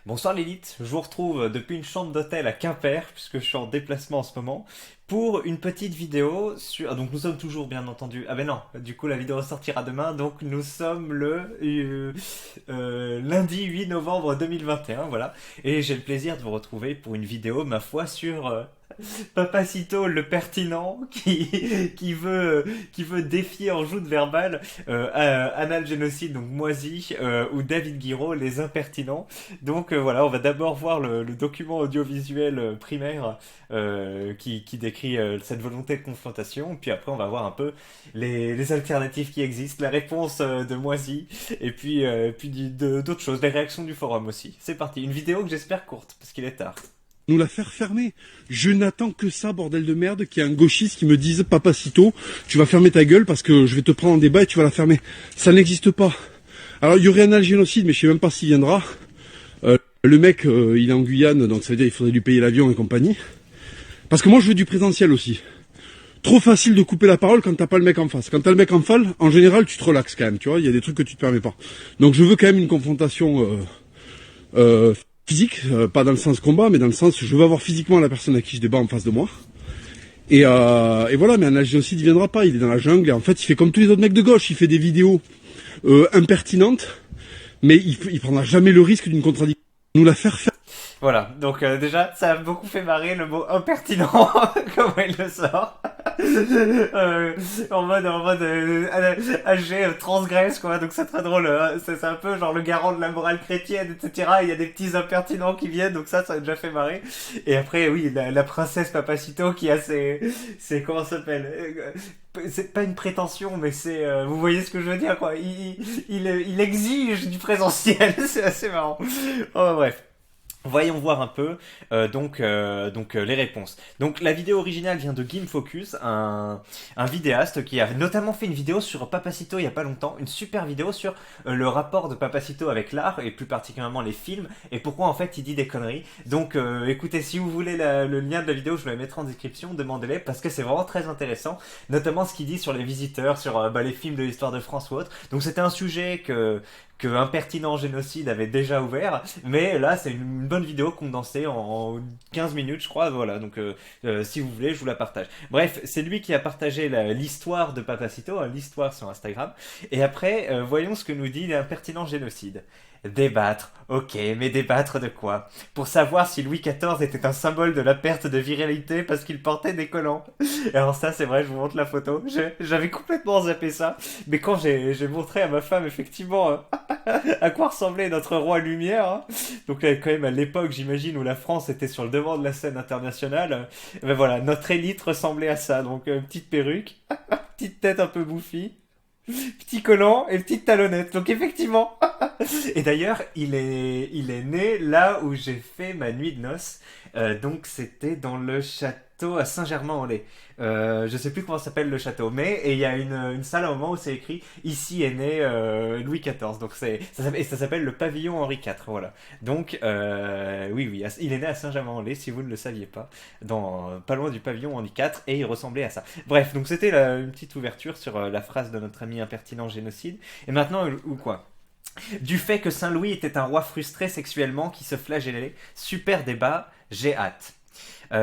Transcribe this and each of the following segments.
Bonsoir Lilith, je vous retrouve depuis une chambre d'hôtel à Quimper, puisque je suis en déplacement en ce moment, pour une petite vidéo sur... donc nous sommes toujours bien entendu... Ah ben non, du coup la vidéo sortira demain, donc nous sommes le lundi 8 novembre 2021, voilà. Et j'ai le plaisir de vous retrouver pour une vidéo, ma foi, sur... Papacito le pertinent qui veut défier en joute verbale Anal Génocide, donc Moisy, ou David Guiraud, les impertinents. Donc voilà, on va d'abord voir le document audiovisuel primaire qui décrit cette volonté de confrontation, puis après on va voir un peu les alternatives qui existent, la réponse de Moisy, et puis d'autres choses, les réactions du forum aussi. C'est parti, une vidéo que j'espère courte, parce qu'il est tard. Nous la faire fermer. Je n'attends que ça, bordel de merde, qu'il y ait un gauchiste qui me dise Papacito, tu vas fermer ta gueule parce que je vais te prendre en débat et tu vas la fermer. Ça n'existe pas. Alors il y aurait un génocide, mais je sais même pas s'il viendra. Le mec, il est en Guyane, donc ça veut dire qu'il faudrait lui payer l'avion et compagnie. Parce que moi je veux du présentiel aussi. Trop facile de couper la parole quand t'as pas le mec en face. Quand t'as le mec en face, en général tu te relaxes quand même, tu vois, il y a des trucs que tu te permets pas. Donc je veux quand même une confrontation physique, pas dans le sens combat, mais dans le sens je veux avoir physiquement la personne à qui je débat en face de moi. Et voilà, mais un génocide il viendra pas, il est dans la jungle, et en fait il fait comme tous les autres mecs de gauche, il fait des vidéos impertinentes, mais il prendra jamais le risque d'une contradiction. Nous la faire faire. Voilà, donc déjà, ça a beaucoup fait marrer le mot impertinent, comment il le sort. En mode AG transgresse, quoi, donc c'est très drôle. C'est un peu genre le garant de la morale chrétienne, etc. Il y a des petits impertinents qui viennent, donc ça a déjà fait marrer. Et après, oui, la princesse Papacito qui a ses comment ça s'appelle c'est pas une prétention, mais c'est vous voyez ce que je veux dire, quoi. Il exige du présentiel, c'est assez marrant. Oh, bref. Voyons voir un peu les réponses. Donc la vidéo originale vient de Game Focus, un vidéaste qui a notamment fait une vidéo sur Papacito il y a pas longtemps, une super vidéo sur le rapport de Papacito avec l'art et plus particulièrement les films et pourquoi en fait il dit des conneries. Donc écoutez, si vous voulez le lien de la vidéo, je vais le mettre en description, demandez-les parce que c'est vraiment très intéressant, notamment ce qu'il dit sur les visiteurs, sur les films de l'histoire de France ou autre. Donc c'était un sujet que Impertinent Génocide avait déjà ouvert, mais là c'est une bonne vidéo condensée en 15 minutes je crois, voilà, donc si vous voulez je vous la partage. Bref, c'est lui qui a partagé l'histoire de Papacito, hein, l'histoire sur Instagram, et après voyons ce que nous dit l'Impertinent Génocide. Débattre, ok, mais débattre de quoi? Pour savoir si Louis XIV était un symbole de la perte de virilité parce qu'il portait des collants. Et alors ça, c'est vrai, je vous montre la photo. J'avais complètement zappé ça. Mais quand j'ai montré à ma femme, effectivement, à quoi ressemblait notre roi Lumière, hein. Donc quand même à l'époque, j'imagine, où la France était sur le devant de la scène internationale, ben voilà, notre élite ressemblait à ça. Donc petite perruque, petite tête un peu bouffie, petit collant et petite talonnette. Donc effectivement. Et d'ailleurs, il est né là où j'ai fait ma nuit de noces. Donc c'était dans le château à Saint-Germain-en-Laye. Je sais plus comment s'appelle le château, mais et il y a une salle à un moment où c'est écrit ici est né Louis XIV. Donc ça s'appelle le pavillon Henri IV. Voilà. Donc oui, il est né à Saint-Germain-en-Laye si vous ne le saviez pas, pas loin du pavillon Henri IV, et il ressemblait à ça. Bref, donc c'était une petite ouverture sur la phrase de notre ami impertinent génocide. Et maintenant ou quoi? Du fait que Saint-Louis était un roi frustré sexuellement qui se flagellait. Super débat, j'ai hâte.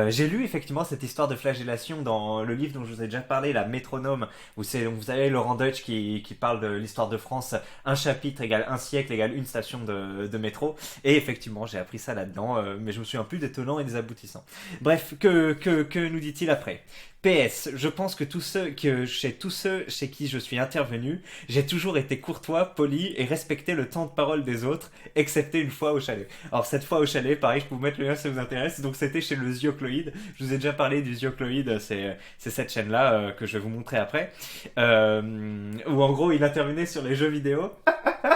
J'ai lu effectivement cette histoire de flagellation dans le livre dont je vous ai déjà parlé, la Métronome, où c'est donc vous avez Laurent Deutsch qui parle de l'histoire de France, un chapitre égale un siècle égale une station de métro, et effectivement j'ai appris ça là-dedans, mais je me souviens plus des tenants et des aboutissants. Bref, que nous dit-il après? PS, je pense chez tous ceux chez qui je suis intervenu, j'ai toujours été courtois, poli et respecté le temps de parole des autres, excepté une fois au chalet. Alors cette fois au chalet, pareil, je peux vous mettre le lien si ça vous intéresse, donc c'était chez le Ziocloïde. Je vous ai déjà parlé du Ziocloïde, c'est cette chaîne-là que je vais vous montrer après, où en gros il intervenait sur les jeux vidéo,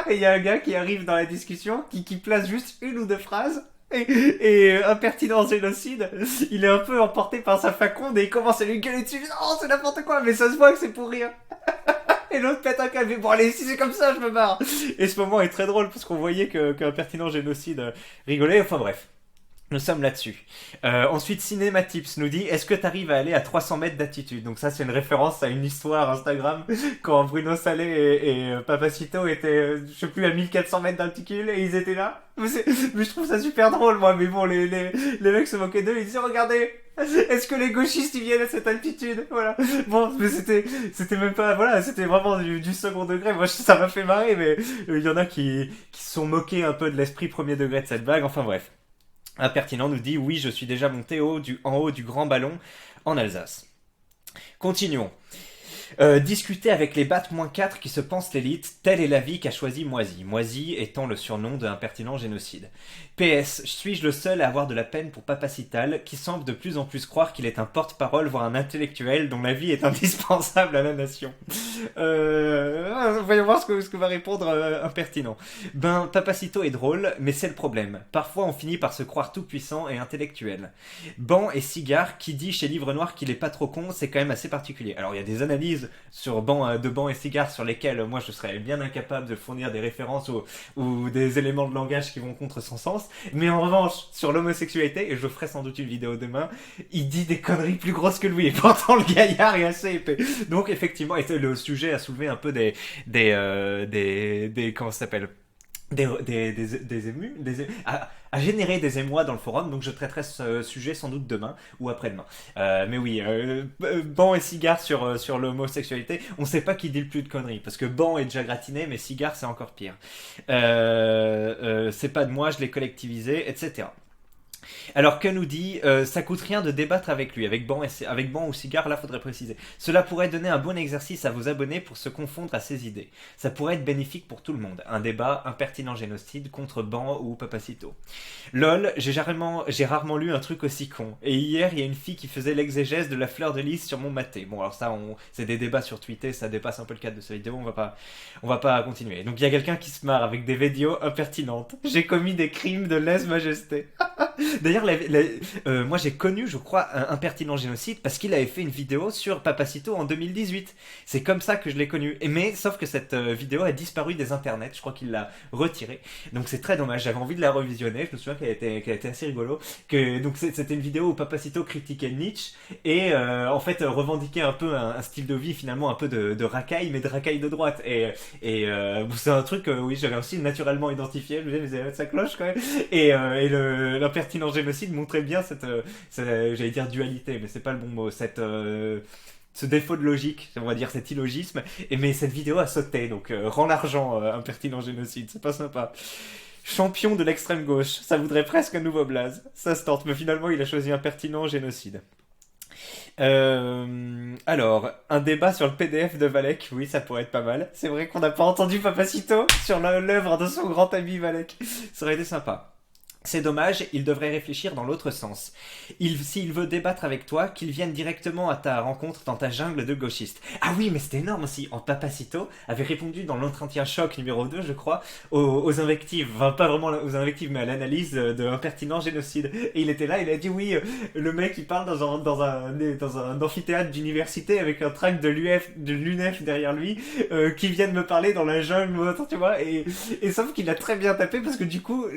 et il y a un gars qui arrive dans la discussion, qui place juste une ou deux phrases, et impertinent génocide, il est un peu emporté par sa faconde et il commence à lui gueuler dessus. Non, c'est n'importe quoi, mais ça se voit que c'est pour rire. Et l'autre pète un câble. Bon, allez, si c'est comme ça, je me barre. Et ce moment est très drôle parce qu'on voyait qu'impertinent génocide rigolait. Enfin bref. Nous sommes là-dessus. Ensuite, Cinématips nous dit: est-ce que tu arrives à aller à 300 mètres d'altitude? Donc ça, c'est une référence à une histoire Instagram quand Bruno Salé et Papacito étaient, je sais plus, à 1400 mètres d'altitude et ils étaient là. Mais je trouve ça super drôle, moi. Mais bon, les mecs se moquaient d'eux. Ils disaient: regardez, est-ce que les gauchistes ils viennent à cette altitude? Voilà. Bon, mais c'était même pas, voilà, c'était vraiment du second degré. Moi, ça m'a fait marrer, mais il y en a qui se sont moqués un peu de l'esprit premier degré de cette blague. Enfin bref. Impertinent nous dit: oui, je suis déjà monté en haut du grand ballon en Alsace. Continuons. Discuter avec les Bat-4 qui se pensent l'élite, telle est la vie qu'a choisi Moisy. Moisy étant le surnom de impertinent génocide. PS, suis-je le seul à avoir de la peine pour Papacital, qui semble de plus en plus croire qu'il est un porte-parole, voire un intellectuel dont la vie est indispensable à la nation. Voyons voir ce que va répondre impertinent. Ben, Papacito est drôle, mais c'est le problème. Parfois on finit par se croire tout puissant et intellectuel. Ban et Cigare, qui dit chez Livre Noir qu'il est pas trop con, c'est quand même assez particulier. Alors il y a des analyses sur de Ban et Cigare sur lesquelles moi je serais bien incapable de fournir des références ou des éléments de langage qui vont contre son sens. Mais en revanche, sur l'homosexualité, et je ferai sans doute une vidéo demain, il dit des conneries plus grosses que lui, et pourtant le gaillard est assez épais. Donc effectivement, et le sujet a soulevé un peu des comment ça s'appelle, des émus, à générer des émois dans le forum, donc je traiterai ce sujet sans doute demain ou après-demain. Mais oui, Ban et Cigare sur l'homosexualité, on sait pas qui dit le plus de conneries, parce que Ban est déjà gratiné, mais Cigare c'est encore pire. C'est pas de moi, je l'ai collectivisé, etc. Alors que nous dit, ça coûte rien de débattre avec lui, avec Ban ou Cigare, là faudrait préciser. Cela pourrait donner un bon exercice à vos abonnés pour se confondre à ses idées. Ça pourrait être bénéfique pour tout le monde. Un débat impertinent génocide contre Ban ou Papacito. Lol, j'ai rarement lu un truc aussi con. Et hier, il y a une fille qui faisait l'exégèse de la fleur de lys sur mon maté. Bon, alors ça, c'est des débats sur Twitter, ça dépasse un peu le cadre de cette vidéo, on va pas continuer. Donc il y a quelqu'un qui se marre avec des vidéos impertinentes. J'ai commis des crimes de lèse-majesté. D'ailleurs, moi j'ai connu, je crois, un impertinent génocide parce qu'il avait fait une vidéo sur Papacito en 2018. C'est comme ça que je l'ai connu. Mais sauf que cette vidéo a disparu des internets. Je crois qu'il l'a retirée. Donc c'est très dommage. J'avais envie de la revisionner. Je me souviens qu'elle était assez rigolo. Donc c'était une vidéo où Papacito critiquait Nietzsche et en fait revendiquait un peu un style de vie finalement un peu de racaille, mais de racaille de droite. Et c'est un truc oui, j'avais aussi naturellement identifié. Je me disais, mais ça cloche quand même. Et l'impertinent génocide montrait bien cette j'allais dire dualité, mais c'est pas le bon mot, ce défaut de logique, on va dire cet illogisme, mais cette vidéo a sauté, donc rends l'argent, impertinent génocide, c'est pas sympa. Champion de l'extrême gauche, ça voudrait presque un nouveau blaze, ça se tente, mais finalement il a choisi impertinent génocide. Alors, un débat sur le PDF de Valek, oui, ça pourrait être pas mal. C'est vrai qu'on n'a pas entendu Papacito sur l'œuvre de son grand ami Valek, ça aurait été sympa. C'est dommage, il devrait réfléchir dans l'autre sens. S'il veut débattre avec toi, qu'il vienne directement à ta rencontre dans ta jungle de gauchistes. Ah oui, mais c'était énorme aussi. Papacito avait répondu dans l'entretien choc numéro 2, je crois, aux invectives. Enfin, pas vraiment aux invectives, mais à l'analyse de impertinent génocide. Et il était là, il a dit oui, le mec il parle dans un amphithéâtre d'université avec un tract de l'UNEF derrière lui, qui viennent me parler dans la jungle, tu vois. Et sauf qu'il a très bien tapé parce que du coup,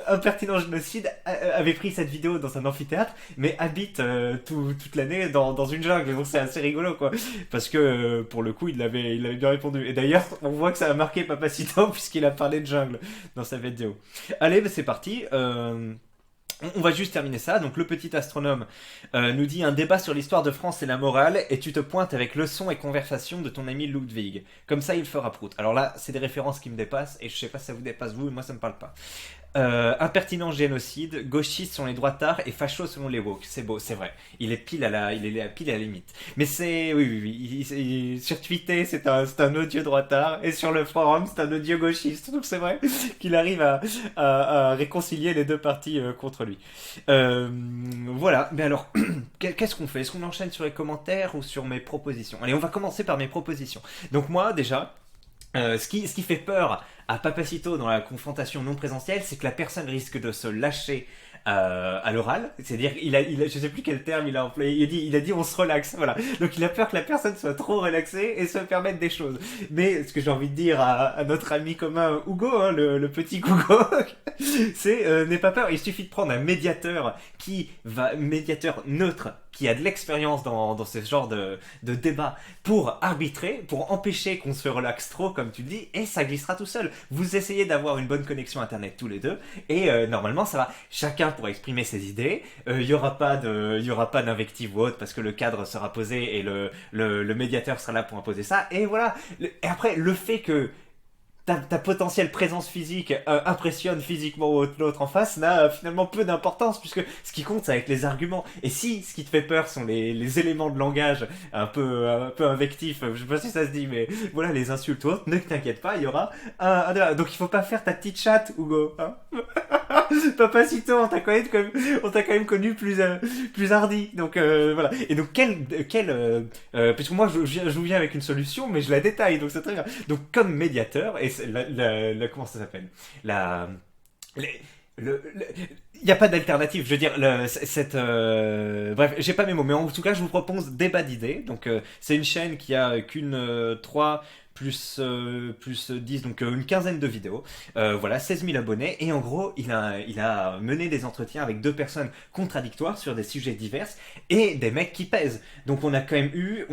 impertinent génocide avait pris cette vidéo dans un amphithéâtre mais habite toute l'année dans une jungle, donc c'est assez rigolo quoi, parce que pour le coup il avait bien répondu, et d'ailleurs on voit que ça a marqué Papacito puisqu'il a parlé de jungle dans sa vidéo. Allez, c'est parti. On va juste terminer ça. Donc le petit astronome nous dit: un débat sur l'histoire de France et la morale, et tu te pointes avec leçons et conversations de ton ami Ludwig. Comme ça il fera prout. Alors là c'est des références qui me dépassent et je sais pas si ça vous dépasse vous, mais moi ça me parle pas. Impertinent génocide, gauchiste selon les droitards et facho selon les woke. C'est beau, c'est vrai. Il est pile à la limite. Mais c'est, oui. Sur Twitter, c'est un odieux droitard, et sur le forum, c'est un odieux gauchiste. Donc c'est vrai qu'il arrive à réconcilier les deux parties contre lui. Voilà. Mais alors, qu'est-ce qu'on fait? Est-ce qu'on enchaîne sur les commentaires ou sur mes propositions? Allez, on va commencer par mes propositions. Donc moi, déjà, ce qui fait peur à Papacito dans la confrontation non présentielle, c'est que la personne risque de se lâcher à l'oral. C'est-à-dire, je sais plus quel terme il a employé. Il a dit, on se relaxe. Voilà. Donc, il a peur que la personne soit trop relaxée et se permette des choses. Mais ce que j'ai envie de dire à notre ami commun Hugo, hein, le petit Hugo, c'est n'aie pas peur. Il suffit de prendre un médiateur neutre qui a de l'expérience dans ce genre de débat pour arbitrer, pour empêcher qu'on se relaxe trop, comme tu le dis, et ça glissera tout seul. Vous essayez d'avoir une bonne connexion internet tous les deux, et normalement ça va. Chacun pourra exprimer ses idées. Il y aura pas d'invective ou autre parce que le cadre sera posé et le médiateur sera là pour imposer ça. Et voilà. Et après, le fait que ta potentielle présence physique impressionne physiquement l'autre en face n'a finalement peu d'importance puisque ce qui compte c'est avec les arguments et si ce qui te fait peur sont les éléments de langage un peu invectifs, je sais pas si ça se dit mais voilà les insultes ou autres, ne t'inquiète pas, il y aura un débat. Donc il faut pas faire ta petite chatte Hugo, hein. Papacito, on t'a quand même connu plus hardi. Donc voilà. Et donc parce que moi je viens avec une solution, mais je la détaille, donc c'est très bien. Donc comme médiateur, et comment ça s'appelle les- il n'y a pas d'alternative, je veux dire, bref, j'ai pas mes mots, mais en tout cas, je vous propose débat d'idées. Donc, c'est une chaîne qui a qu'une 3 plus 10, donc une quinzaine de vidéos. Voilà, 16 000 abonnés. Et en gros, il a mené des entretiens avec deux personnes contradictoires sur des sujets divers et des mecs qui pèsent. Donc, on a quand même eu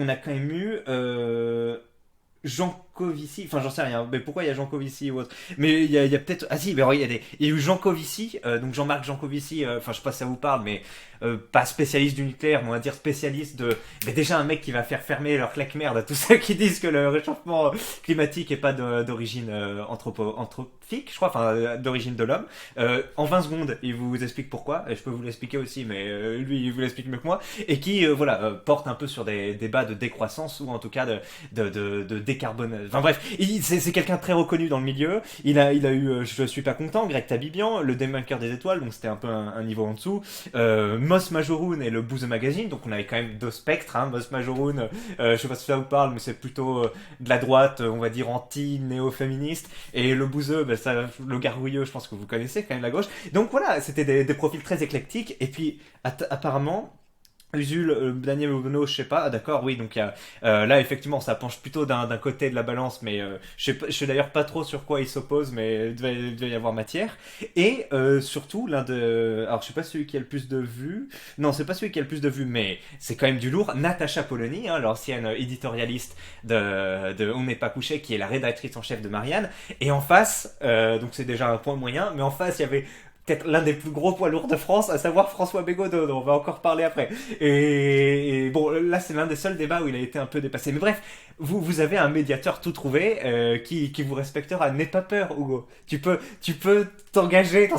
Jean Covici, enfin j'en sais rien, mais pourquoi il y a Jean Covici ou autre. Mais il y a peut-être, ah si, mais il y a eu Jean Covici, donc Jean-Marc Jancovici, enfin je sais pas si ça vous parle, mais pas spécialiste du nucléaire, mais on va dire spécialiste mais déjà un mec qui va faire fermer leur claque-merde à tous ceux qui disent que le réchauffement climatique est pas d'origine anthropique, je crois, enfin d'origine de l'homme. En 20 secondes, il vous explique pourquoi, et je peux vous l'expliquer aussi, mais lui il vous l'explique mieux que moi, et qui porte un peu sur des débats de décroissance ou en tout cas de décarbonation. Enfin bref, c'est quelqu'un de très reconnu dans le milieu. Il a eu Je suis pas content, Greg Tabibian, le démarqueur des étoiles, donc c'était un peu un niveau en dessous. Moss Majoroun et le Booze Magazine, donc on avait quand même deux spectres, hein. Moss Majoroun, je sais pas si ça vous parle, mais c'est plutôt de la droite, on va dire anti-néo-féministe, et le Booze, le gargouilleux, je pense que vous connaissez quand même la gauche. Donc voilà, c'était des profils très éclectiques, et puis apparemment Usul, Daniel Obono, je sais pas, ah, d'accord, oui, donc il y a, là effectivement ça penche plutôt d'un côté de la balance, mais je sais d'ailleurs pas trop sur quoi il s'oppose, mais il devait y avoir matière. Et surtout, alors je sais pas celui qui a le plus de vues, non, c'est pas celui qui a le plus de vues, mais c'est quand même du lourd, Natacha Polony, hein, l'ancienne éditorialiste de On n'est pas couché, qui est la rédactrice en chef de Marianne, et en face, donc c'est déjà un point moyen, mais en face il y avait peut-être l'un des plus gros poids lourds de France, à savoir François Bégodeau, dont on va encore parler après. Et bon, là c'est l'un des seuls débats où il a été un peu dépassé. Mais bref, vous avez un médiateur tout trouvé qui vous respectera. N'aie pas peur, Hugo. Tu peux t'engager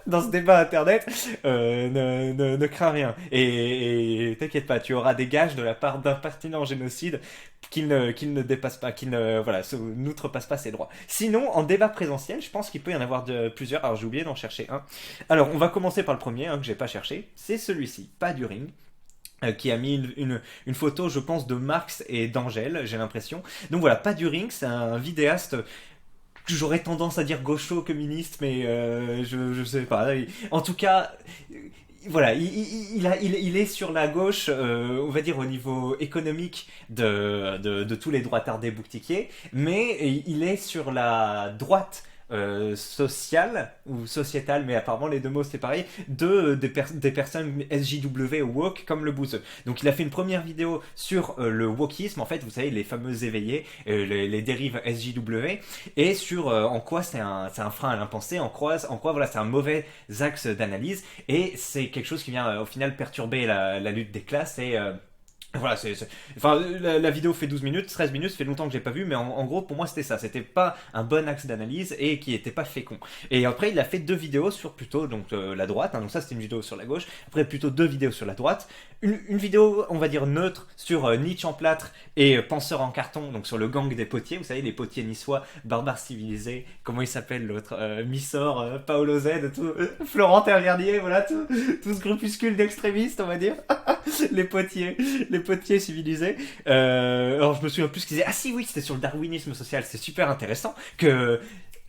dans ce débat internet, ne crains rien. Et t'inquiète pas, tu auras des gages de la part d'un pertinent génocide qu'il ne dépasse pas, n'outrepasse pas ses droits. Sinon, en débat présentiel, je pense qu'il peut y en avoir plusieurs. Alors j'ai oublié d'en chercher un. Alors on va commencer par le premier, que j'ai pas cherché. C'est celui-ci, pas du ring. Qui a mis une photo, je pense, de Marx et d'Angèle, j'ai l'impression. Donc voilà, pas du ring, c'est un vidéaste. J'aurais tendance à dire gaucho communiste, mais je sais pas. En tout cas, voilà, il est sur la gauche, on va dire au niveau économique de tous les droitards des boutiquiers, mais il est sur la droite sociale ou sociétale, mais apparemment les deux mots c'est pareil, des personnes SJW ou woke comme le Bouzeux. Donc il a fait une première vidéo sur le wokisme, en fait, vous savez, les fameux éveillés, les dérives SJW, et sur en quoi c'est un frein à l'impensé, en quoi voilà, c'est un mauvais axe d'analyse, et c'est quelque chose qui vient au final perturber la lutte des classes, et voilà, enfin, la vidéo fait 12 minutes, 13 minutes, ça fait longtemps que j'ai pas vu, mais en gros, pour moi, c'était ça. C'était pas un bon axe d'analyse et qui était pas fécond. Et après, il a fait deux vidéos sur plutôt donc la droite, hein, donc ça, c'était une vidéo sur la gauche. Après, plutôt deux vidéos sur la droite. Une vidéo, on va dire, neutre sur Nietzsche en plâtre et Penseur en carton, donc sur le gang des potiers. Vous savez, les potiers niçois, barbares civilisés. Comment il s'appelle l'autre Missor, Paolo Z, tout, Florent Tergarnier, voilà, tout ce groupuscule d'extrémistes, on va dire. les potiers civilisés. Alors je me souviens plus ce qu'ils disaient. Ah si, oui, c'était sur le darwinisme social. C'est super intéressant que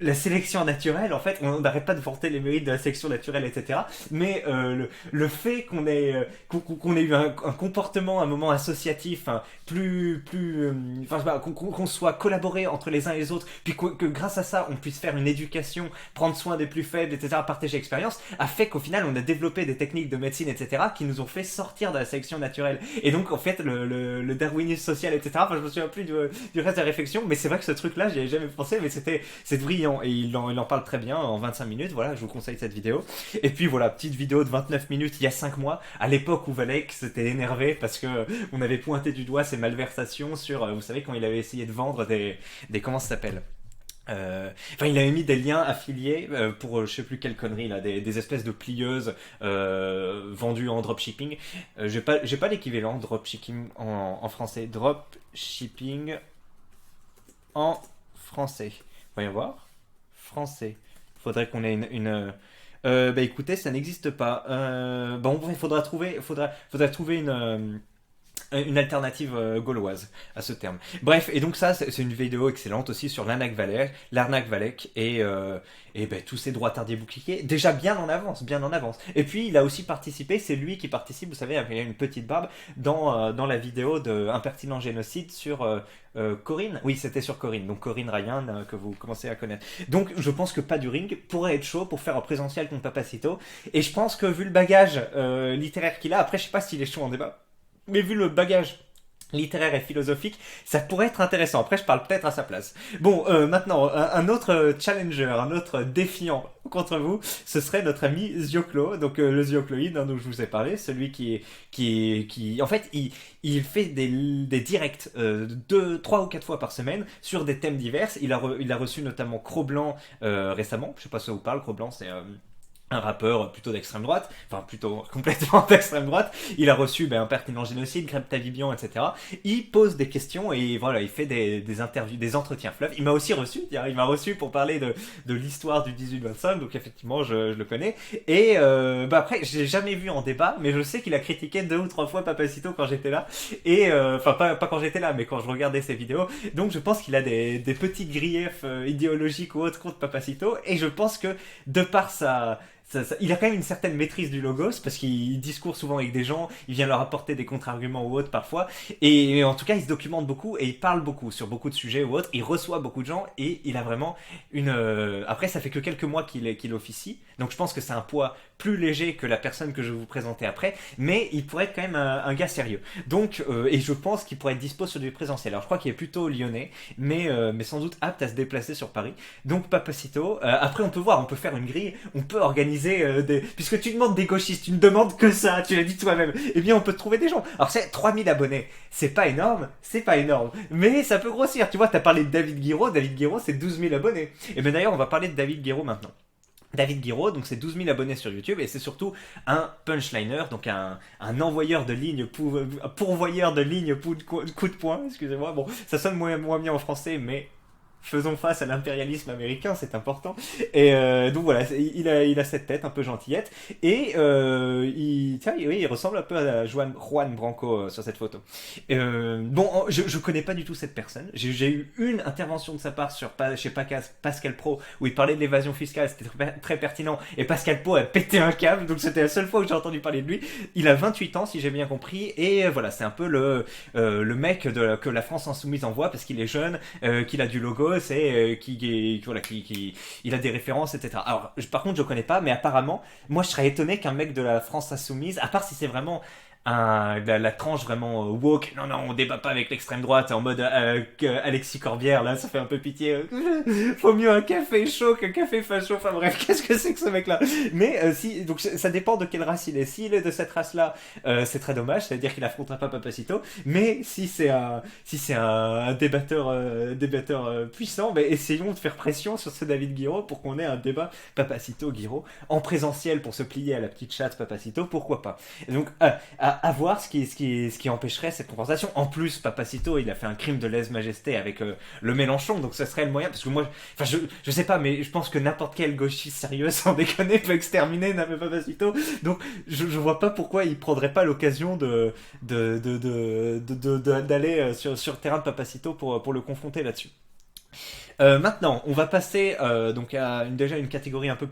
la sélection naturelle, en fait, on n'arrête pas de vanter les mérites de la sélection naturelle, etc. Mais le fait qu'on ait eu un comportement, un moment associatif, hein, enfin, je sais pas, qu'on soit collaboré entre les uns et les autres, puis que grâce à ça, on puisse faire une éducation, prendre soin des plus faibles, etc., partager l'expérience, a fait qu'au final, on a développé des techniques de médecine, etc., qui nous ont fait sortir de la sélection naturelle. Et donc, en fait, le darwinisme social, etc., enfin, je me souviens plus du reste de la réflexion, mais c'est vrai que ce truc-là, j'y avais jamais pensé, mais c'est brillant et il en parle très bien en 25 minutes. Voilà, je vous conseille cette vidéo. Et puis voilà, petite vidéo de 29 minutes il y a 5 mois, à l'époque où Valek s'était énervé parce que on avait pointé du doigt ses malversations sur, vous savez, quand il avait essayé de vendre des comment ça s'appelle, enfin, il avait mis des liens affiliés pour je sais plus quelle connerie là, des espèces de plieuses vendues en dropshipping. J'ai pas l'équivalent dropshipping en français. Dropshipping en français. Voyons voir. Français. Faudrait qu'on ait bah écoutez, ça n'existe pas. Bon, il faudra trouver une alternative gauloise à ce terme. Bref, et donc ça, c'est une vidéo excellente aussi sur l'arnaque Valek et ben, tous ces droits tardifs boucliers, déjà bien en avance, bien en avance. Et puis, il a aussi participé, c'est lui qui participe, vous savez, avec une petite barbe, dans la vidéo de Impertinent Génocide sur Corinne. Oui, c'était sur Corinne, donc Corinne Ryan, que vous commencez à connaître. Donc, je pense que Paduring pourrait être chaud pour faire un présentiel contre Papacito, et je pense que vu le bagage littéraire qu'il a, après, je sais pas s'il est chaud en débat, mais vu le bagage littéraire et philosophique, ça pourrait être intéressant. Après, je parle peut-être à sa place. Bon, maintenant, un autre challenger, un autre défiant contre vous, ce serait notre ami Zioclo, donc le Ziocloïde hein, dont je vous ai parlé, celui en fait, il fait des directs 3 ou 4 fois par semaine sur des thèmes divers. Il a reçu notamment Cro-Blanc récemment. Je sais pas si ça vous parle. Cro-Blanc, c'est un rappeur plutôt d'extrême droite, enfin plutôt complètement d'extrême droite. Il a reçu Impertinent Génocide, Greb Tavibian, etc. Il pose des questions et voilà, il fait des interviews, des entretiens fleuves. Il m'a aussi reçu, il m'a reçu pour parler de l'histoire du 18-25, donc effectivement je le connais. Et après, je l'ai jamais vu en débat, mais je sais qu'il a critiqué 2 ou 3 fois Papacito quand j'étais là. Et enfin pas quand j'étais là, mais quand je regardais ses vidéos. Donc je pense qu'il a des petits griefs idéologiques ou autres contre Papacito. Et je pense que de par il a quand même une certaine maîtrise du logos parce qu'il discourt souvent avec des gens, il vient leur apporter des contre-arguments ou autres parfois, et en tout cas il se documente beaucoup et il parle beaucoup sur beaucoup de sujets ou autres, il reçoit beaucoup de gens et il a vraiment après ça fait que quelques mois qu'il officie, donc je pense que c'est un poids plus léger que la personne que je vais vous présenter après, mais il pourrait être quand même un gars sérieux. Donc, et je pense qu'il pourrait être dispo sur du présentiel. Alors je crois qu'il est plutôt lyonnais, mais sans doute apte à se déplacer sur Paris. Donc Papacito, après on peut voir, on peut faire une grille, on peut organiser puisque tu demandes des gauchistes, tu ne demandes que ça, tu l'as dit toi-même, eh bien on peut trouver des gens. Alors c'est 3000 abonnés, c'est pas énorme, mais ça peut grossir. Tu vois, t'as parlé de David Guiraud c'est 12 000 abonnés. Et bien d'ailleurs on va parler de David Guiraud maintenant. David Guiraud, donc c'est 12 000 abonnés sur YouTube et c'est surtout un punchliner, donc un envoyeur de lignes, pourvoyeur de lignes, coup de poing, excusez-moi. Bon, ça sonne moins bien en français, mais faisons face à l'impérialisme américain, c'est important. Et donc voilà, il a cette tête un peu gentillette et il ressemble un peu à Juan Branco sur cette photo. Bon, je connais pas du tout cette personne. J'ai eu une intervention de sa part chez Pascal Pro où il parlait de l'évasion fiscale, c'était très pertinent. Et Pascal Pro a pété un câble, donc c'était la seule fois que j'ai entendu parler de lui. Il a 28 ans, si j'ai bien compris, et voilà, c'est un peu le mec que la France insoumise envoie parce qu'il est jeune, qu'il a du logo. C'est il a des références, etc. Alors, par contre, je connais pas, mais apparemment, moi, je serais étonné qu'un mec de la France insoumise, à part si c'est vraiment la tranche vraiment woke, non, on débat pas avec l'extrême droite, en mode Alexis Corbière, là, ça fait un peu pitié. Faut mieux un café chaud qu'un café facho. Enfin bref, qu'est-ce que c'est que ce mec-là? Mais donc ça dépend de quelle race il est. S'il est de cette race-là, c'est très dommage, c'est-à-dire qu'il affrontera pas Papacito. Mais si c'est un débatteur puissant, essayons de faire pression sur ce David Guiraud pour qu'on ait un débat Papacito-Guiraud en présentiel pour se plier à la petite chatte Papacito, pourquoi pas. Et donc à voir ce qui empêcherait cette compensation. En plus, Papacito, il a fait un crime de lèse-majesté avec le Mélenchon, donc ça serait le moyen, parce que moi, enfin, je sais pas, mais je pense que n'importe quel gauchiste sérieux, sans déconner, peut exterminer Papacito, donc je vois pas pourquoi il prendrait pas l'occasion d'aller sur le terrain de Papacito pour le confronter là-dessus. Maintenant, on va passer donc à déjà une catégorie un peu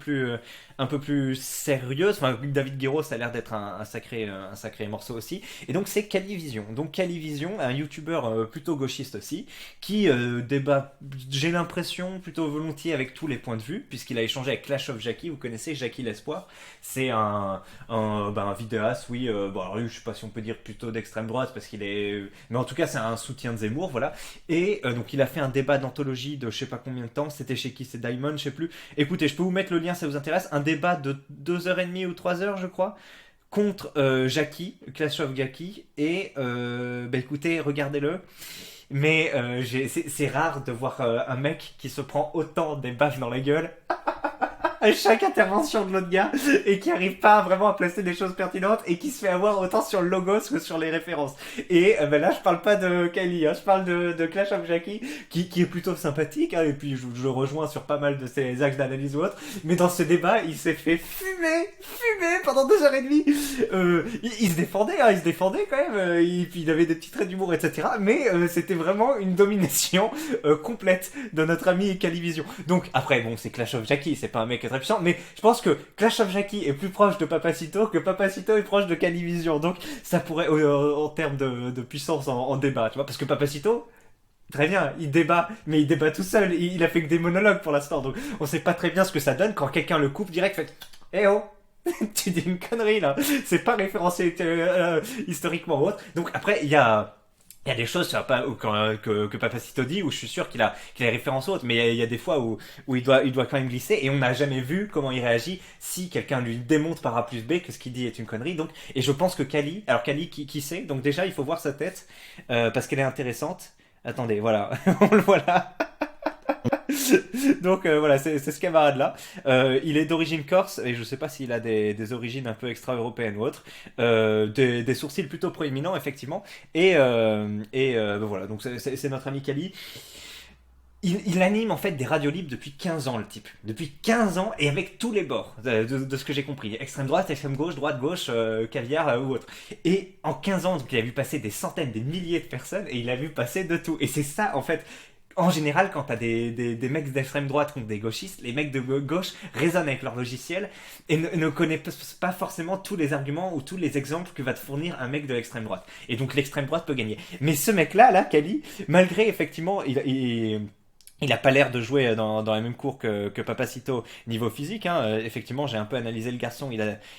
plus sérieuse. Enfin, David Guiraud, ça a l'air d'être un sacré morceau aussi. Et donc, c'est Calivision. Donc, Calivision, un YouTuber plutôt gauchiste aussi, qui débat, j'ai l'impression, plutôt volontiers avec tous les points de vue, puisqu'il a échangé avec Clash of Jackie. Vous connaissez Jackie l'Espoir. C'est un vidéaste, oui. Bon, alors lui, je sais pas si on peut dire plutôt d'extrême droite, parce qu'il est. Mais en tout cas, c'est un soutien de Zemmour, voilà. Et donc, il a fait un débat d'anthologie de je sais pas combien de temps. C'était chez qui? C'est Diamond, je sais plus. Écoutez, je peux vous mettre le lien si ça vous intéresse. Un débat de 2h30 ou 3h, je crois, contre Jackie, Clash of Jackie. Et bah écoutez, regardez-le. Mais c'est rare de voir un mec qui se prend autant des baffes dans la gueule à chaque intervention de l'autre gars et qui arrive pas vraiment à placer des choses pertinentes et qui se fait avoir autant sur le logos que sur les références. Et ben là, je parle pas de Kylie, hein, je parle de Clash of Jackie qui est plutôt sympathique, hein, et puis je le rejoins sur pas mal de ses axes d'analyse ou autres. Mais dans ce débat, il s'est fait fumer pendant 2h30. Il se défendait quand même. Puis il avait des petits traits d'humour, etc. Mais c'était vraiment une domination complète de notre ami Calivision. Donc après, bon, c'est Clash of Jackie, c'est pas un mec très puissant, mais je pense que Clash of Jackie est plus proche de Papacito que Papacito est proche de Calivision. Donc ça pourrait, en termes de puissance en débat, tu vois, parce que Papacito, très bien, il débat, mais il débat tout seul, il a fait que des monologues pour l'instant, donc on sait pas très bien ce que ça donne quand quelqu'un le coupe direct, fait « Eh oh !» Tu dis une connerie là, c'est pas référencé historiquement ou autre. Donc après, il y a des choses que Papacito dit où je suis sûr qu'il a les références autres, mais il y a des fois où il doit quand même glisser et on n'a jamais vu comment il réagit si quelqu'un lui démontre par A plus B que ce qu'il dit est une connerie. Donc, et je pense que alors Kali qui sait, donc déjà il faut voir sa tête parce qu'elle est intéressante. Attendez, voilà, on le voit là. Donc voilà, c'est ce camarade-là. Il est d'origine corse et je sais pas s'il a des origines un peu extra-européennes ou autres. Des sourcils plutôt proéminents, effectivement. Ben voilà, donc c'est notre ami Kali. Il anime en fait des radios libres depuis 15 ans, le type. Depuis 15 ans et avec tous les bords, de ce que j'ai compris. Extrême droite, extrême gauche, droite gauche, caviar ou autre. Et en 15 ans, donc, il a vu passer des centaines, des milliers de personnes et il a vu passer de tout. Et c'est ça, en fait. En général, quand t'as des mecs d'extrême droite contre des gauchistes, les mecs de gauche raisonnent avec leur logiciel et ne connaissent pas forcément tous les arguments ou tous les exemples que va te fournir un mec de l'extrême droite. Et donc l'extrême droite peut gagner. Mais ce mec-là, Kali, malgré effectivement, il a pas l'air de jouer dans la même cour que Papacito niveau physique, hein. Effectivement, j'ai un peu analysé le garçon.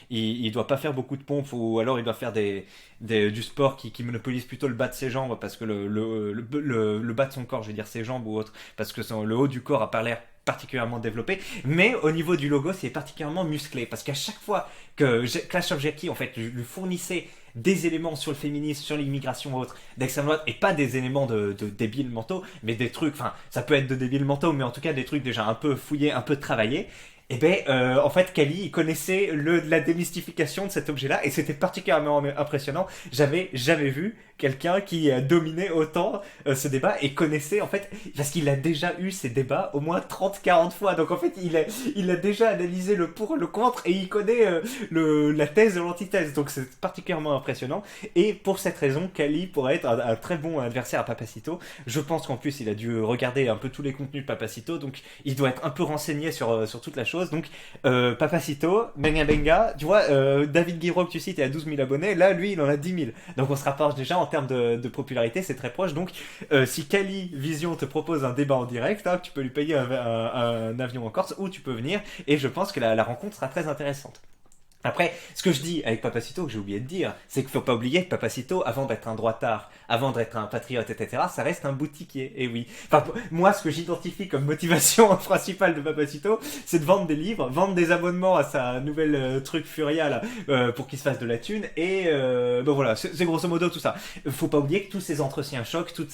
Il doit pas faire beaucoup de pompes ou alors il doit faire du sport qui monopolise plutôt le bas de ses jambes parce que le bas de son corps, je veux dire ses jambes ou autre, parce que le haut du corps a pas l'air particulièrement développé, mais au niveau du logo, c'est particulièrement musclé parce qu'à chaque fois que Clash of Jackie en fait lui fournissait des éléments sur le féminisme, sur l'immigration ou autre, d'extrême droite, et pas des éléments de débiles mentaux, mais des trucs, enfin, ça peut être de débiles mentaux, mais en tout cas des trucs déjà un peu fouillés, un peu travaillés. Et ben, en fait, Kali, il connaissait la démystification de cet objet-là, et c'était particulièrement impressionnant. J'avais jamais vu quelqu'un qui dominait autant ce débat et connaissait, en fait, parce qu'il a déjà eu ces débats au moins 30-40 fois. Donc, en fait, il a déjà analysé le pour et le contre, et il connaît la thèse et l'antithèse. Donc, c'est particulièrement impressionnant. Et pour cette raison, Kali pourrait être un très bon adversaire à Papacito. Je pense qu'en plus, il a dû regarder un peu tous les contenus de Papacito, donc il doit être un peu renseigné sur toute la chose. Donc, Papacito, Benga Benga, tu vois, David Guiraud que tu cites est à 12 000 abonnés, là, lui, il en a 10 000. Donc, on se rapproche déjà en termes de popularité, c'est très proche. Donc, si Kali Vision te propose un débat en direct, hein, tu peux lui payer un avion en Corse ou tu peux venir, et je pense que la rencontre sera très intéressante. Après, ce que je dis avec Papacito, que j'ai oublié de dire, c'est qu'il faut pas oublier que Papacito, avant d'être un droitard, avant d'être un patriote, etc., ça reste un boutiquier. Et oui. Enfin, moi, ce que j'identifie comme motivation principale de Papacito, c'est de vendre des livres, vendre des abonnements à sa nouvelle truc Furia, là, pour qu'il se fasse de la thune. Et ben voilà, c'est grosso modo tout ça. Faut pas oublier que tous ces entretiens chocs, toutes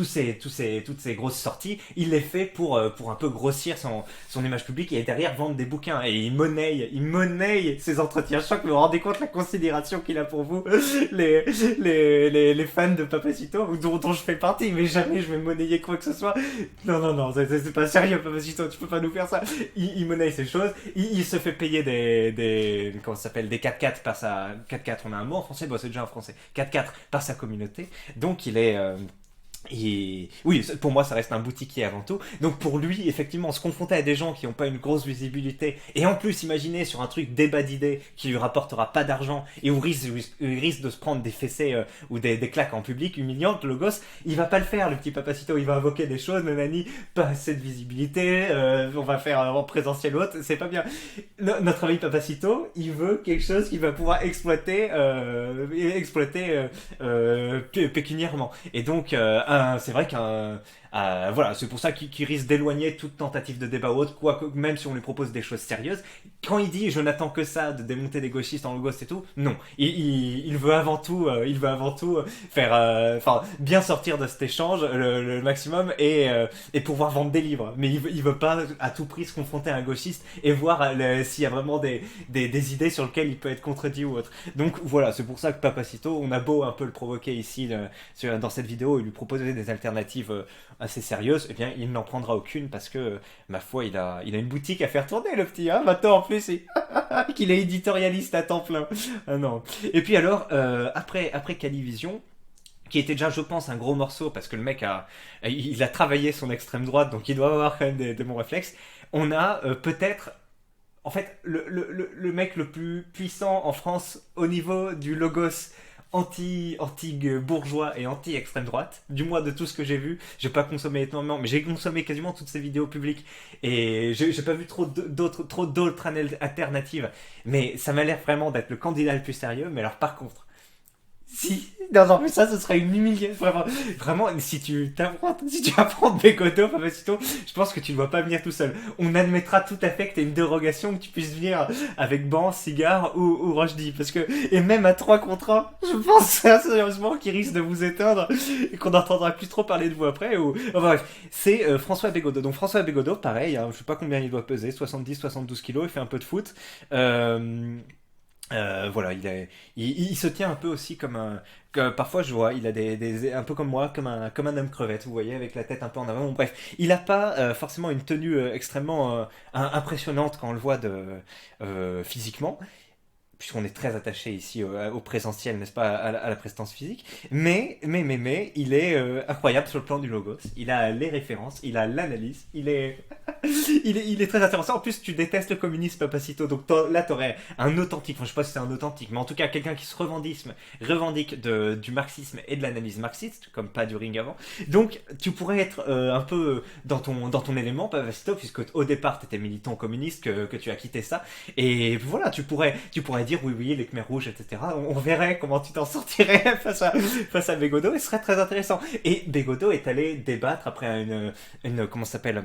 ces grosses sorties, il les fait pour un peu grossir son image publique et derrière vendre des bouquins. Et il monnaie ces entretiens chocs. Vous vous rendez compte la considération qu'il a pour vous, les fans de Papacito, dont je fais partie, mais jamais je vais monnayer quoi que ce soit. Non, c'est pas sérieux, Papacito, tu peux pas nous faire ça. Il monnaie ces choses, il se fait payer comment ça s'appelle, des 4x4 par sa 4x4, on a un mot en français, bon c'est déjà en français, 4x4 par sa communauté, donc il est Et oui, pour moi, ça reste un boutiquier avant tout. Donc pour lui, effectivement, se confronter à des gens qui n'ont pas une grosse visibilité, et en plus, imaginez sur un truc débat d'idées qui lui rapportera pas d'argent et il risque de se prendre des fessées ou des claques en public humiliantes, le gosse, il va pas le faire, le petit Papacito. Il va invoquer des choses, nanani, pas assez de visibilité, on va faire en présentiel ou autre, c'est pas bien. Notre ami Papacito, il veut quelque chose qu'il va pouvoir exploiter pécuniairement. Et donc, c'est vrai qu'un voilà, c'est pour ça qu'il risque d'éloigner toute tentative de débat ou autre, quoi, même si on lui propose des choses sérieuses. Quand il dit je n'attends que ça, de démonter des gauchistes en logos et tout, non, il veut avant tout, faire, enfin, bien sortir de cet échange le maximum et pouvoir vendre des livres. Mais il veut pas à tout prix se confronter à un gauchiste et voir s'il y a vraiment des idées sur lesquelles il peut être contredit ou autre. Donc voilà, c'est pour ça que Papacito, on a beau un peu le provoquer ici dans cette vidéo et lui proposer des alternatives assez sérieuse, eh bien, il n'en prendra aucune parce que, ma foi, il a une boutique à faire tourner, le petit, hein, maintenant, en plus, qu'il est éditorialiste à temps plein. Ah non. Et puis alors, après Calivision, qui était déjà, je pense, un gros morceau, parce que le mec il a travaillé son extrême droite, donc il doit avoir quand même des bons réflexes, on a peut-être en fait, le mec le plus puissant en France au niveau du logos anti-bourgeois et anti-extrême droite, du moins de tout ce que j'ai vu. J'ai pas consommé énormément, mais j'ai consommé quasiment toutes ces vidéos publiques et j'ai pas vu trop d'autres alternatives. Mais ça m'a l'air vraiment d'être le candidat le plus sérieux. Mais alors par contre, si, non, mais ça, ce serait une humiliation. Vraiment, si tu apprends Bégodeau, Papacito, je pense que tu ne dois pas venir tout seul. On admettra tout à fait que tu une dérogation, que tu puisses venir avec banc, cigare ou Rochdi. Parce que, et même à 3 contre 1, je pense sérieusement qu'il risque de vous éteindre et qu'on n'entendra plus trop parler de vous après. Enfin, bref, c'est François Bégodeau. Donc François Bégodeau, pareil, hein, je sais pas combien il doit peser, 70-72 kilos, il fait un peu de foot. Voilà, il se tient un peu aussi comme un. Parfois, je vois, il a un peu comme moi, comme un homme crevette, vous voyez, avec la tête un peu en avant. Bon, bref, il n'a pas forcément une tenue extrêmement impressionnante quand on le voit physiquement, puisqu'on est très attaché ici au présentiel, n'est-ce pas, à la prestance physique. Mais, il est incroyable sur le plan du logos. Il a les références, il a l'analyse, il est très intéressant. En plus, tu détestes le communisme, Papacito. Donc là, t'aurais un authentique, enfin, je sais pas si c'est un authentique, mais en tout cas, quelqu'un qui se revendique du marxisme et de l'analyse marxiste, comme pas du ring avant. Donc, tu pourrais être un peu dans ton élément, Papacito, puisque au départ, t'étais militant communiste, que tu as quitté ça. Et voilà, tu pourrais dire oui, les Khmers rouges, etc. On verrait comment tu t'en sortirais face à Bégodeau. Et ce serait très intéressant. Et Bégodeau est allé débattre après comment ça s'appelle,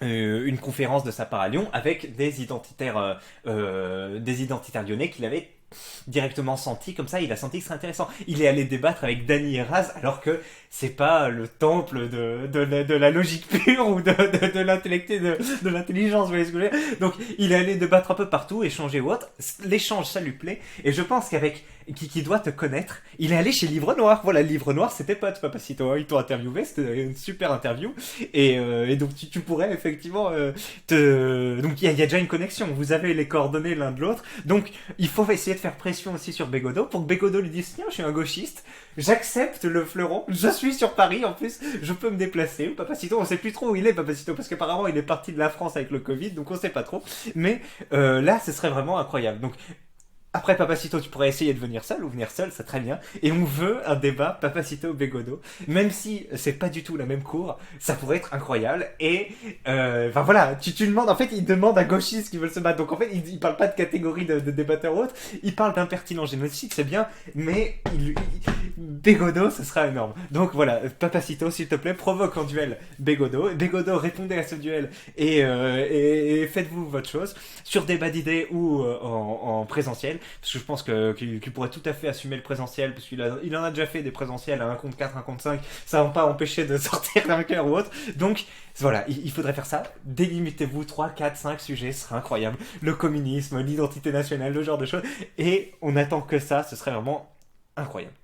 une conférence de sa part à Lyon avec des identitaires lyonnais qu'il avait directement senti. Comme ça, il a senti que ce serait intéressant. Il est allé débattre avec Dany Heraz alors que c'est pas le temple de la logique pure ou de de l'intelligence, vous voyez ce que je veux dire. Donc il est allé débattre un peu partout, échanger ou autre. L'échange, ça lui plaît, et je pense qu'avec qui doit te connaître, il est allé chez Livre Noir. Voilà, Livre Noir, c'était pote, Papacito, ils t'ont interviewé, c'était une super interview, et donc tu pourrais effectivement donc il y a déjà une connexion, vous avez les coordonnées l'un de l'autre, donc il faut essayer de faire pression aussi sur Bégodeau pour que Bégodeau lui dise tiens, je suis un gauchiste, j'accepte le fleuron, je suis sur Paris en plus, je peux me déplacer. Papacito, on sait plus trop où il est, Papacito, parce qu'apparemment il est parti de la France avec le Covid, donc on sait pas trop, mais là ce serait vraiment incroyable. Donc après Papacito, tu pourrais essayer de venir seul ou venir seul, c'est très bien. Et on veut un débat Papacito-Bégodeau. Même si c'est pas du tout la même cour, ça pourrait être incroyable. Et enfin voilà, tu demandes, en fait, il demande à gauchistes qui veulent se battre. Donc en fait, il parle pas de catégorie de débatteurs ou autre, il parle d'impertinent génocide, c'est bien, mais Bégodeau, ce sera énorme. Donc voilà, Papacito, s'il te plaît, provoque en duel Bégodeau. Bégodeau, répondez à ce duel et faites-vous votre chose sur débat d'idées ou en présentiel. Parce que je pense qu'il pourrait tout à fait assumer le présentiel, parce qu'il en a déjà fait des présentiels à 1 contre 4, 1 contre 5, ça va pas empêcher de sortir d'un cœur ou autre. Donc voilà, il faudrait faire ça. Délimitez-vous 3, 4, 5 sujets, ce serait incroyable. Le communisme, l'identité nationale, le genre de choses. Et on attend que ça, ce serait vraiment incroyable.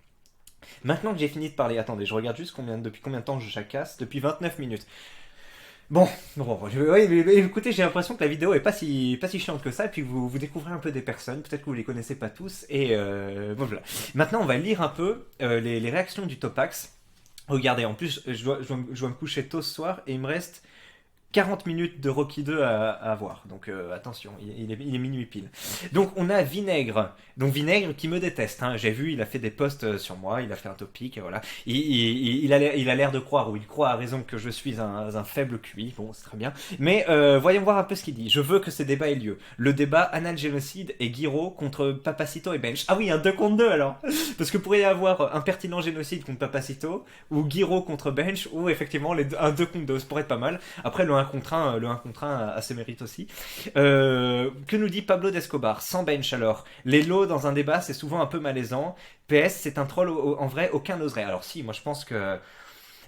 Maintenant que j'ai fini de parler, attendez, je regarde juste depuis combien de temps je jacasse. Depuis 29 minutes. Bon, écoutez, j'ai l'impression que la vidéo est pas si chiante que ça, et puis vous découvrez un peu des personnes, peut-être que vous les connaissez pas tous, et bon voilà. Maintenant, on va lire un peu les réactions du Topax. Regardez, en plus, je dois me coucher tôt ce soir et il me reste 40 minutes de Rocky 2 à voir. Donc attention, il est minuit pile. Donc on a Vinaigre. Donc Vinaigre qui me déteste. Hein. J'ai vu, il a fait des posts sur moi, il a fait un topic, et voilà. Il a l'air de croire, ou il croit à raison que je suis un faible QI. Bon, c'est très bien. Mais voyons voir un peu ce qu'il dit. Je veux que ces débats aient lieu. Le débat anal-génocide et Guiraud contre Papacito et Bench. Ah oui, un 2 contre 2 alors. Parce que pourrait y avoir un pertinent génocide contre Papacito, ou Guiraud contre Bench, ou effectivement un 2 contre 2. Ça pourrait être pas mal. Après, le 1 contre 1 a ses mérites aussi. Que nous dit Pablo d'Escobar? Sans Bench alors. Les lots dans un débat, c'est souvent un peu malaisant. PS, c'est un troll, en vrai, aucun n'oserait. Alors si, moi je pense que...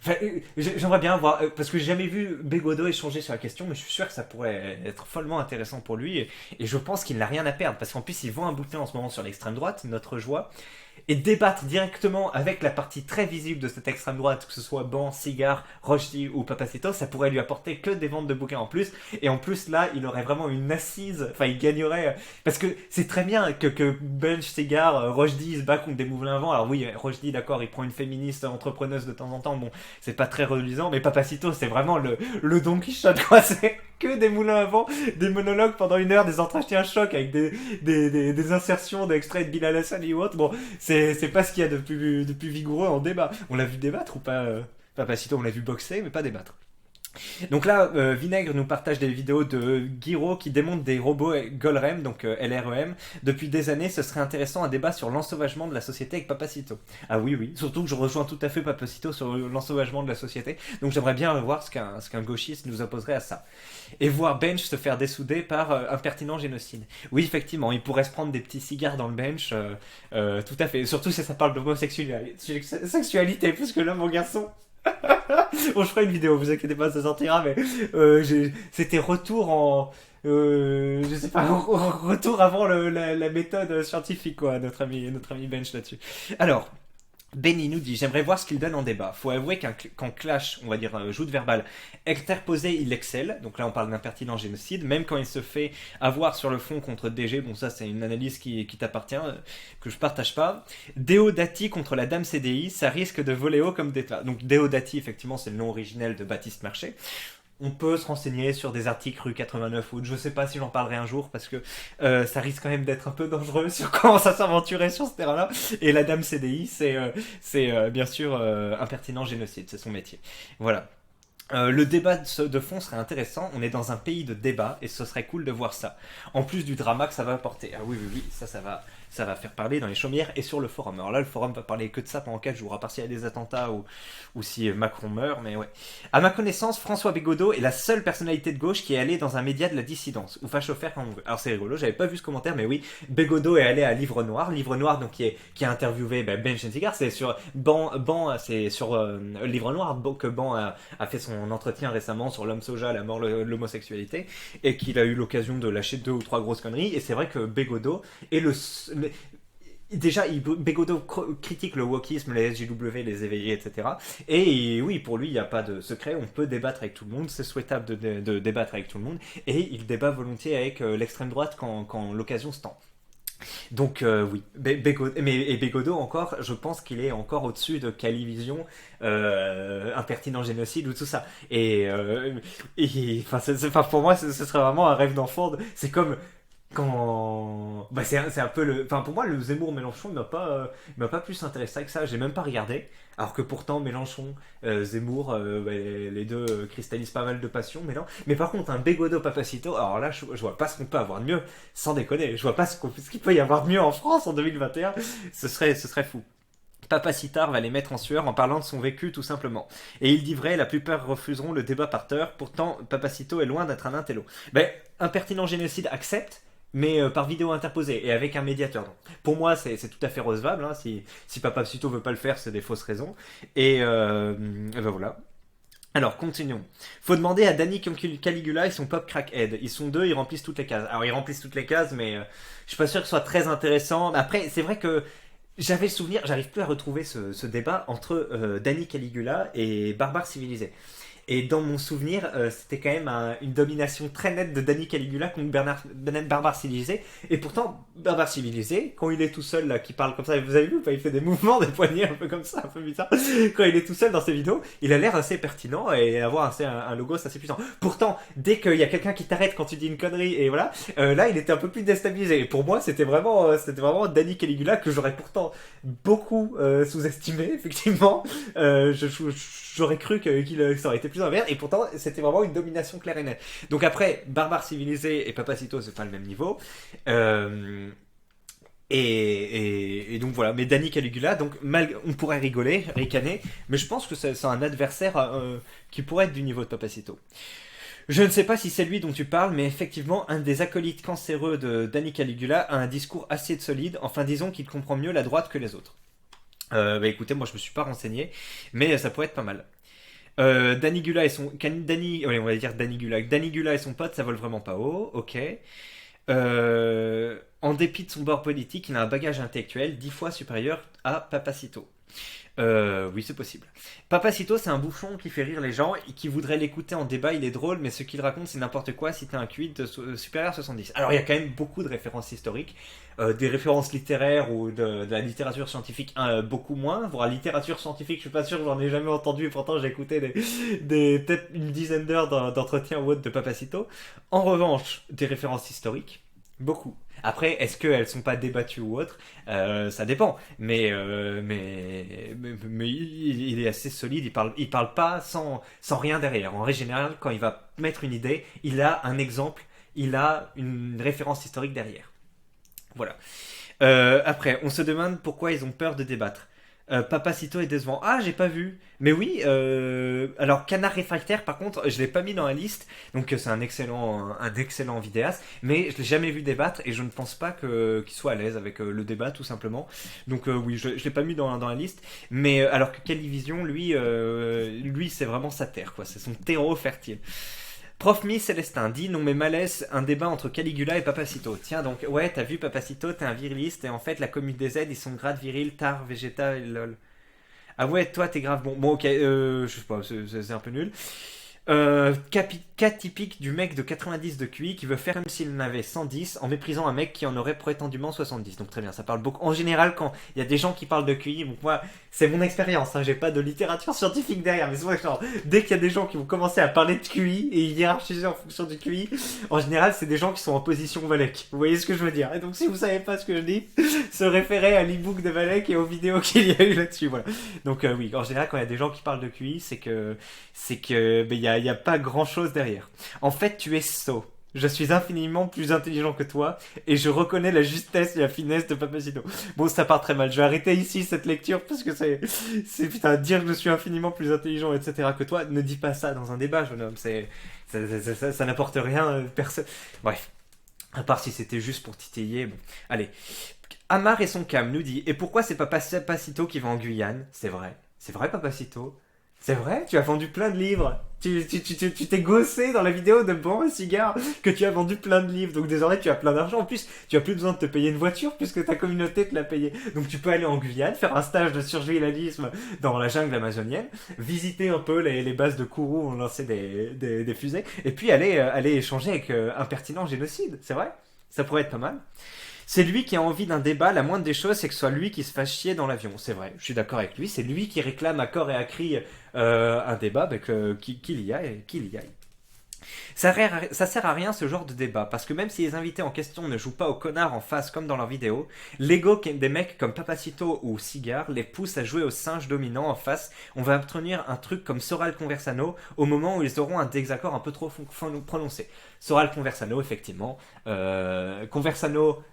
Enfin, j'aimerais bien voir, parce que j'ai jamais vu Bégodeau échanger sur la question, mais je suis sûr que ça pourrait être follement intéressant pour lui, et je pense qu'il n'a rien à perdre, parce qu'en plus il vend un bouquin en ce moment sur l'extrême droite, notre joie, et débattre directement avec la partie très visible de cette extrême droite, que ce soit Ban, Cigare, Rochdy ou Papacito, ça pourrait lui apporter que des ventes de bouquins en plus. Et en plus, là, il aurait vraiment une assise. Enfin, il gagnerait. Parce que c'est très bien que Bench, Cigare, Rochdy se bat contre des moulins à vent. Alors oui, Rochdy, d'accord, il prend une féministe entrepreneuse de temps en temps. Bon, c'est pas très reluisant, mais Papacito, c'est vraiment le Don Quichotte, quoi. C'est que des moulins à vent, des monologues pendant 1 heure, des entretiens chocs avec des insertions d'extraits de Bilal Hassani ou autre. Bon, c'est pas ce qu'il y a de plus vigoureux en débat. On l'a vu débattre ou pas Papacito, on l'a vu boxer, mais pas débattre. Donc là, Vinaigre nous partage des vidéos de Guiraud qui démontent des robots Golrem, donc LREM. Depuis des années, ce serait intéressant un débat sur l'ensauvagement de la société avec Papacito. Ah oui, oui. Surtout que je rejoins tout à fait Papacito sur l'ensauvagement de la société. Donc j'aimerais bien voir ce qu'un gauchiste nous opposerait à ça. Et voir Bench se faire dessouder par un pertinent génocide. Oui, effectivement, il pourrait se prendre des petits cigares dans le bench. Tout à fait. Surtout si ça parle d'homosexualité, parce que là, mon garçon... Bon, je ferai une vidéo, vous inquiétez pas, ça sortira, mais c'était retour en... je sais pas, retour avant la méthode scientifique, quoi, notre ami Bench là-dessus. Alors, Benny nous dit, j'aimerais voir ce qu'il donne en débat. Faut avouer qu'en clash, on va dire joute verbale, interposé, il excelle. Donc là, on parle d'un pertinent génocide. Même quand il se fait avoir sur le fond contre DG, bon ça c'est une analyse qui t'appartient, que je partage pas. Deodati contre la dame CDI, ça risque de voler haut comme d'état. Donc Deodati, effectivement, c'est le nom originel de Baptiste Marché. On peut se renseigner sur des articles rue 89 ou je sais pas si j'en parlerai un jour parce que ça risque quand même d'être un peu dangereux sur comment ça s'aventurer sur ce terrain-là. Et la dame CDI, c'est bien sûr impertinent génocide, c'est son métier. Voilà. Le débat de fond serait intéressant. On est dans un pays de débat et ce serait cool de voir ça. En plus du drama que ça va apporter. Ah oui, oui, oui, ça va faire parler dans les chaumières et sur le forum. Alors là, le forum va parler que de ça pendant 4 jours, à part s'il y a des attentats ou si Macron meurt, mais ouais. À ma connaissance, François Bégodeau est la seule personnalité de gauche qui est allée dans un média de la dissidence, ou facho faire quand on veut. Alors c'est rigolo, j'avais pas vu ce commentaire, mais oui, Bégodeau est allé à Livre Noir Noir donc qui a interviewé Ben Chenzigar, c'est sur c'est sur Livre Noir que Ban a fait son entretien récemment sur l'homme soja, la mort, l'homosexualité, et qu'il a eu l'occasion de lâcher 2 ou 3 grosses conneries, et c'est vrai que Bégodeau est déjà, Bégodeau critique le wokisme, les SJW, les éveillés, etc. Et oui, pour lui, il n'y a pas de secret, on peut débattre avec tout le monde, c'est souhaitable de débattre avec tout le monde, et il débat volontiers avec l'extrême droite quand l'occasion se tend. Donc oui, Bégodeau encore, je pense qu'il est encore au-dessus de Calivision, Impertinent Génocide ou tout ça. Enfin, pour moi, ce serait vraiment un rêve d'enfant. C'est comme quand c'est un peu enfin pour moi le Zemmour Mélenchon il m'a pas plus intéressé que ça, j'ai même pas regardé, alors que pourtant Mélenchon, Zemmour, les deux cristallisent pas mal de passion, mais par contre un Bégodeau Papacito, alors là je vois pas ce qu'on peut avoir de mieux, sans déconner, je vois pas ce qu'il peut y avoir de mieux en France en 2021. Ce serait fou. Papacitar va les mettre en sueur en parlant de son vécu tout simplement. Et il dit vrai, la plupart refuseront le débat par terre, pourtant Papacito est loin d'être un intello. Impertinent génocide accepte, mais par vidéo interposée et avec un médiateur. Donc, pour moi, c'est tout à fait recevable. Hein. Si Papacito veut pas le faire, c'est des fausses raisons. Et ben voilà. Alors, continuons. Faut demander à Danny Caligula et son pop crackhead. Ils sont deux, ils remplissent toutes les cases. Alors, ils remplissent toutes les cases, mais je suis pas sûr que ce soit très intéressant. Après, c'est vrai que j'avais le souvenir, j'arrive plus à retrouver ce débat entre Danny Caligula et Barbare Civilisé. Et dans mon souvenir, c'était quand même une domination très nette de Danny Caligula contre Barbare Civilisé. Et pourtant, Barbare Civilisé, quand il est tout seul là, qui parle comme ça, vous avez vu, il fait des mouvements des poignets un peu comme ça, un peu bizarre. Quand il est tout seul dans ses vidéos, il a l'air assez pertinent et avoir un logo assez puissant. Pourtant, dès qu'il y a quelqu'un qui t'arrête quand tu dis une connerie, et voilà, là il était un peu plus déstabilisé. Et pour moi, c'était vraiment Danny Caligula que j'aurais pourtant beaucoup sous-estimé, effectivement. J'aurais cru qu'il ça aurait été plus en merde, et pourtant c'était vraiment une domination claire et nette. Donc après, Barbare Civilisé et Papacito, c'est pas le même niveau. Euh, et donc voilà, mais Danny Caligula, donc on pourrait rigoler, ricaner, mais je pense que c'est un adversaire qui pourrait être du niveau de Papacito. Je ne sais pas si c'est lui dont tu parles, mais effectivement, un des acolytes cancéreux de Danny Caligula a un discours assez solide, enfin disons qu'il comprend mieux la droite que les autres. Bah écoutez, moi je me suis pas renseigné, mais ça pourrait être pas mal. Danny Gula et son. Ouais, on va dire Danny Gula. Danny Gula et son pote, ça vole vraiment pas haut, ok. En dépit de son bord politique, il a un bagage intellectuel 10 fois supérieur à Papacito. Oui, c'est possible. Papacito, c'est un bouffon qui fait rire les gens et qui voudrait l'écouter en débat. Il est drôle, mais ce qu'il raconte, c'est n'importe quoi si t'as un QI supérieur à 70. Alors, il y a quand même beaucoup de références historiques, des références littéraires ou de la littérature scientifique, beaucoup moins. Voire la littérature scientifique, je suis pas sûr, j'en ai jamais entendu, et pourtant j'ai écouté peut-être une dizaine d'heures d'entretien ou autre de Papacito. En revanche, des références historiques, beaucoup. Après, est-ce qu'elles sont pas débattues ou autre? Ça dépend. Mais il est assez solide. Il parle pas sans rien derrière. En règle générale, quand il va mettre une idée, il a un exemple, il a une référence historique derrière. Voilà. Après, on se demande pourquoi ils ont peur de débattre. Papacito est décevant. Ah, j'ai pas vu. Mais oui, alors Canard Réfractaire, par contre, je l'ai pas mis dans la liste. Donc c'est un excellent vidéaste. Mais je l'ai jamais vu débattre et je ne pense pas qu'il soit à l'aise avec le débat, tout simplement. Donc oui, je l'ai pas mis dans la liste. Mais alors que Calivision, lui c'est vraiment sa terre, quoi. C'est son terreau fertile. Prof Mi Célestin dit non mais malaise, un débat entre Caligula et Papacito. Tiens donc, ouais, t'as vu Papacito, t'es un viriliste et en fait la commune des Z ils sont grade viril, tar, végéta et lol. Ah ouais, toi t'es grave bon. Bon ok, je sais pas, c'est un peu nul. Cas typique du mec de 90 de QI qui veut faire comme s'il en avait 110 en méprisant un mec qui en aurait prétendument 70. Donc très bien, ça parle beaucoup. En général, quand il y a des gens qui parlent de QI, donc moi, c'est mon expérience, hein, j'ai pas de littérature scientifique derrière, mais c'est vrai que genre, dès qu'il y a des gens qui vont commencer à parler de QI et hiérarchiser en fonction du QI, en général, c'est des gens qui sont en position Valek. Vous voyez ce que je veux dire? Et donc si vous savez pas ce que je dis, se référer à l'ebook de Valek et aux vidéos qu'il y a eu là-dessus. Voilà. Donc oui, en général, quand il y a des gens qui parlent de QI, c'est que ben, il y a pas grand chose derrière. En fait, tu es sot. Je suis infiniment plus intelligent que toi et je reconnais la justesse et la finesse de Papacito. Bon, ça part très mal. Je vais arrêter ici cette lecture parce que c'est putain, dire que je suis infiniment plus intelligent, etc. que toi. Ne dis pas ça dans un débat, jeune homme. Ça n'apporte rien. Personne. Bref. À part si c'était juste pour titiller. Bon. Allez. Amar et son cam nous dit et pourquoi c'est pas Papacito qui va en Guyane? C'est vrai. C'est vrai, Papacito. C'est vrai, tu as vendu plein de livres. Tu t'es gossé dans la vidéo de Bon et Cigare que tu as vendu plein de livres. Donc désormais, tu as plein d'argent. En plus, tu as plus besoin de te payer une voiture puisque ta communauté te l'a payé. Donc tu peux aller en Guyane, faire un stage de survivalisme dans la jungle amazonienne, visiter un peu les bases de Kourou où on lançait des fusées, et puis aller échanger avec un pertinent génocide. C'est vrai? Ça pourrait être pas mal. C'est lui qui a envie d'un débat, la moindre des choses c'est que ce soit lui qui se fasse chier dans l'avion. C'est vrai, je suis d'accord avec lui, c'est lui qui réclame à corps et à cri un débat, qu'il y aille, qu'il y aille. Ça sert à rien ce genre de débat, parce que même si les invités en question ne jouent pas au connard en face comme dans leurs vidéos, l'ego des mecs comme Papacito ou Cigar les pousse à jouer au singe dominant en face. On va obtenir un truc comme Soral Conversano au moment où ils auront un désaccord un peu trop prononcé. Soral Conversano, effectivement. Conversano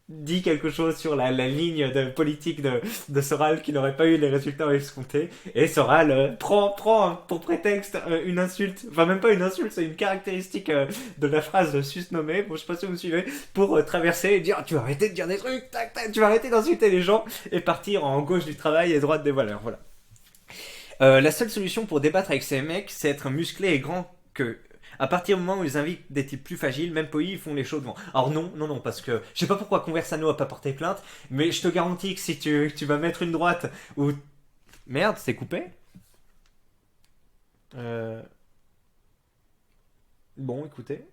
dit quelque chose sur la ligne de politique de Soral qui n'aurait pas eu les résultats escomptés, et Soral prend pour prétexte une insulte, enfin même pas une insulte, c'est une caractéristique de la phrase susnommée, bon je sais pas si vous me suivez, pour traverser et dire tu vas arrêter de dire des trucs, tac, tac, tu vas arrêter d'insulter les gens et partir en gauche du travail et droite des valeurs, voilà. La seule solution pour débattre avec ces mecs, c'est être musclé et grand que à partir du moment où ils invitent des types plus fragiles, même pays, ils font les choses devant. Alors non, parce que je sais pas pourquoi Conversano a pas porté plainte, mais je te garantis que si tu vas mettre une droite ou... Merde, c'est coupé? Euh, bon, écoutez.